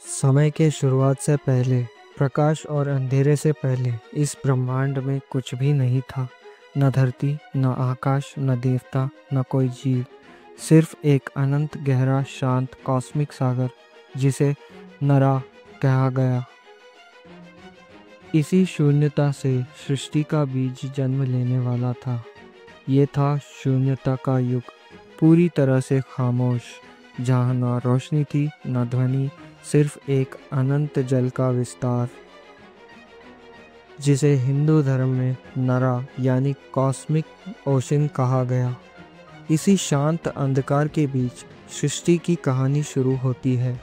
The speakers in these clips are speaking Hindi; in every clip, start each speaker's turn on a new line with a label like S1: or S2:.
S1: समय के शुरुआत से पहले, प्रकाश और अंधेरे से पहले इस ब्रह्मांड में कुछ भी नहीं था। न धरती, न आकाश, न देवता, न कोई जीव। सिर्फ एक अनंत गहरा शांत कॉस्मिक सागर जिसे नरा कहा गया। इसी शून्यता से सृष्टि का बीज जन्म लेने वाला था। ये था शून्यता का युग, पूरी तरह से खामोश, जहाँ न रोशनी थी न ध्वनि, सिर्फ एक अनंत जल का विस्तार, जिसे हिंदू धर्म में नरा यानी कॉस्मिक ओशन कहा गया। इसी शांत अंधकार के बीच सृष्टि की कहानी शुरू होती है।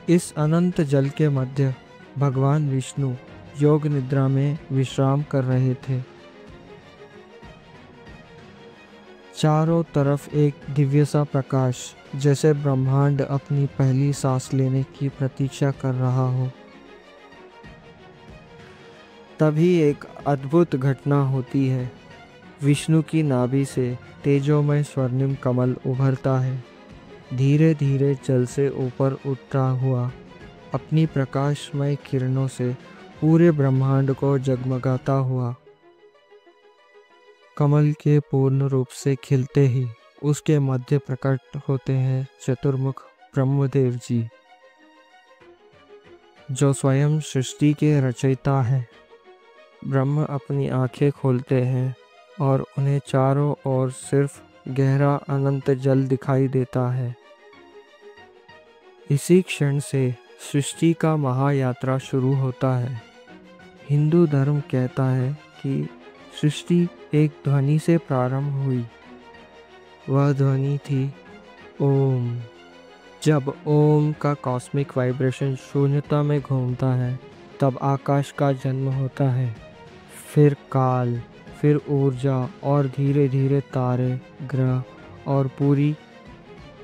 S1: इस अनंत जल के मध्य भगवान विष्णु योग निद्रा में विश्राम कर रहे थे। चारों तरफ एक दिव्य सा प्रकाश, जैसे ब्रह्मांड अपनी पहली सांस लेने की प्रतीक्षा कर रहा हो। तभी एक अद्भुत घटना होती है। विष्णु की नाभि से तेजोमय स्वर्णिम कमल उभरता है, धीरे धीरे जल से ऊपर उठता हुआ अपनी प्रकाशमय किरणों से पूरे ब्रह्मांड को जगमगाता हुआ। कमल के पूर्ण रूप से खिलते ही उसके मध्य प्रकट होते हैं चतुर्मुख ब्रह्मदेव जी, जो स्वयं सृष्टि के रचयिता है। ब्रह्म अपनी आंखें खोलते हैं और उन्हें चारों ओर सिर्फ गहरा अनंत जल दिखाई देता है। इसी क्षण से सृष्टि का महायात्रा शुरू होता है। हिंदू धर्म कहता है कि सृष्टि एक ध्वनि से प्रारंभ हुई। वह ध्वनि थी ओम। जब ओम का कॉस्मिक वाइब्रेशन शून्यता में घूमता है, तब आकाश का जन्म होता है, फिर काल, फिर ऊर्जा और धीरे धीरे तारे, ग्रह और पूरी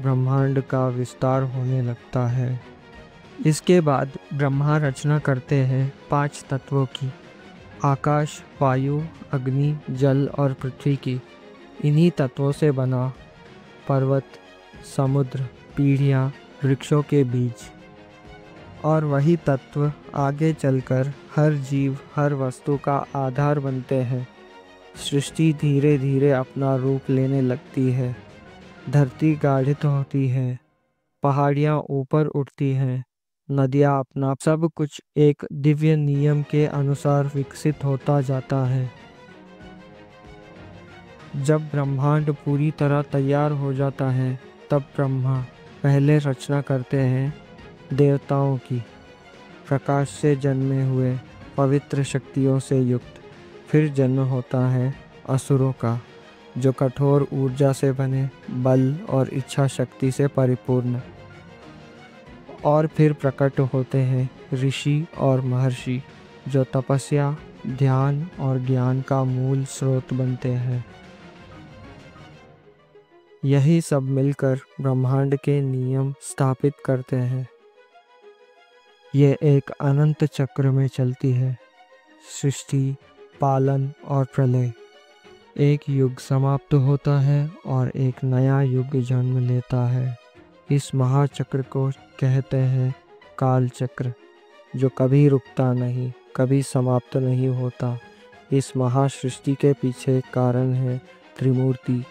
S1: ब्रह्मांड का विस्तार होने लगता है। इसके बाद ब्रह्मा रचना करते हैं 5 तत्वों की, आकाश, वायु, अग्नि, जल और पृथ्वी की। इन्हीं तत्वों से बना पर्वत, समुद्र, पीढ़ियाँ, वृक्षों के बीज। और वही तत्व आगे चलकर हर जीव, हर वस्तु का आधार बनते हैं। सृष्टि धीरे धीरे अपना रूप लेने लगती है। धरती गाढ़ित होती है, पहाड़ियाँ ऊपर उठती हैं, नदियाँ अपना सब कुछ एक दिव्य नियम के अनुसार विकसित होता जाता है। जब ब्रह्मांड पूरी तरह तैयार हो जाता है, तब ब्रह्मा पहले रचना करते हैं देवताओं की, प्रकाश से जन्मे हुए, पवित्र शक्तियों से युक्त। फिर जन्म होता है असुरों का, जो कठोर ऊर्जा से बने, बल और इच्छा शक्ति से परिपूर्ण। और फिर प्रकट होते हैं ऋषि और महर्षि, जो तपस्या, ध्यान और ज्ञान का मूल स्रोत बनते हैं। यही सब मिलकर ब्रह्मांड के नियम स्थापित करते हैं। ये एक अनंत चक्र में चलती है, सृष्टि, पालन और प्रलय। एक युग समाप्त होता है और एक नया युग जन्म लेता है। इस महाचक्र को कहते हैं काल चक्र, जो कभी रुकता नहीं, कभी समाप्त नहीं होता। इस महासृष्टि के पीछे कारण है त्रिमूर्ति,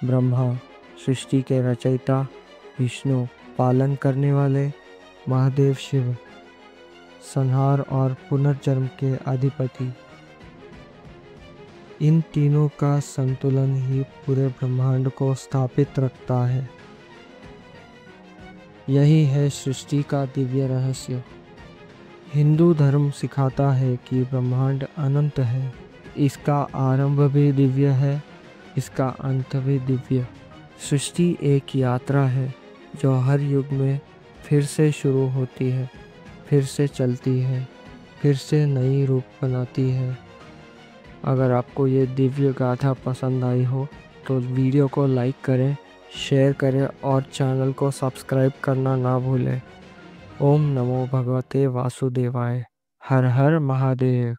S1: ब्रह्मा सृष्टि के रचयिता, विष्णु पालन करने वाले, महादेव शिव संहार और पुनर्जन्म के अधिपति। इन तीनों का संतुलन ही पूरे ब्रह्मांड को स्थापित रखता है। यही है सृष्टि का दिव्य रहस्य। हिंदू धर्म सिखाता है कि ब्रह्मांड अनंत है, इसका आरंभ भी दिव्य है, इसका अंत भी दिव्य। सृष्टि एक यात्रा है जो हर युग में फिर से शुरू होती है, फिर से चलती है, फिर से नई रूप बनाती है। अगर आपको ये दिव्य गाथा पसंद आई हो तो वीडियो को लाइक करें, शेयर करें और चैनल को सब्सक्राइब करना ना भूलें। ओम नमो भगवते वासुदेवाय। हर हर महादेव।